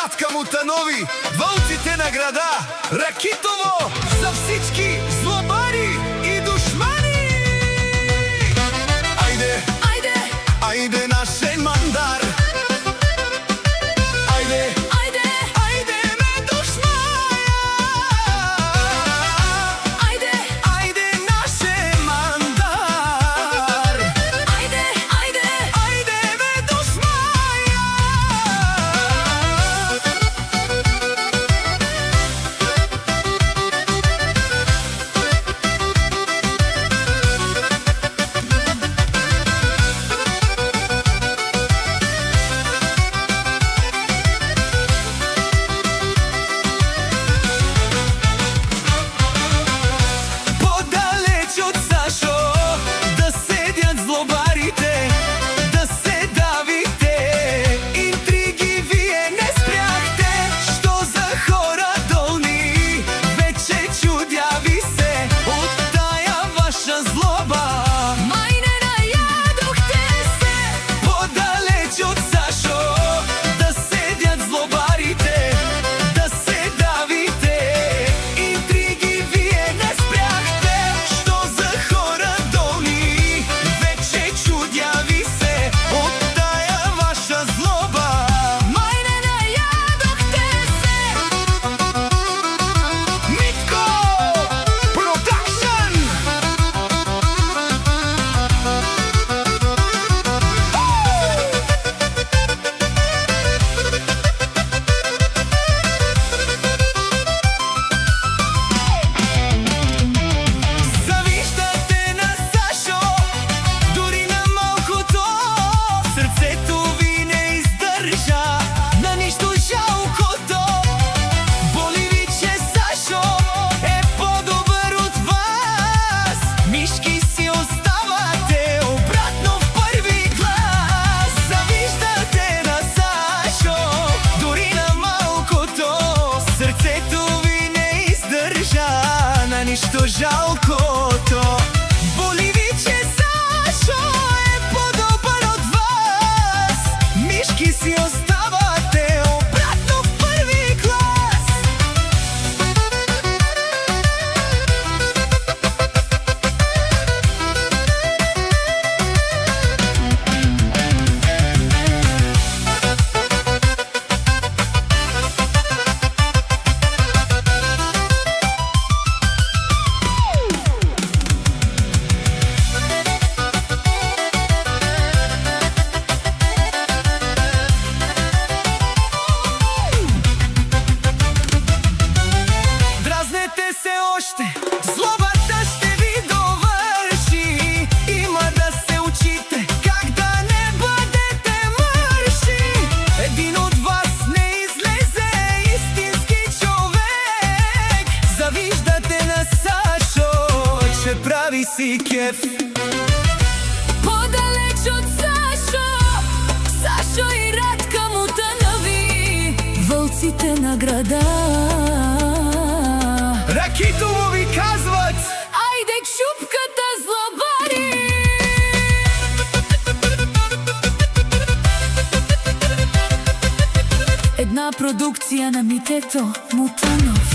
Радка Мутанови, Вълците на града, Ракитово, за всички злобари и душмани! Айде, айде, айде нашен мандар! Айде, айде, айде ме душмая! Айде, айде нашен мандар! Айде, айде, айде ме душмая! Нищо жалкото. Боли ви, че Сашо е по-добър от вас. Мишки си оставате обратно в първи клас. Злобата ще ви довърши. Има да се учите как да не бъдете мърши. Един от вас не излезе истински човек. Завиждате на Сашо, че прави си кеф. По-далеч от Сашо, Сашо и Радка Мутанови, Вълците на града. Ракитово ви казват: айде кшупката, злобари! Една продукция на Митето Мутанов.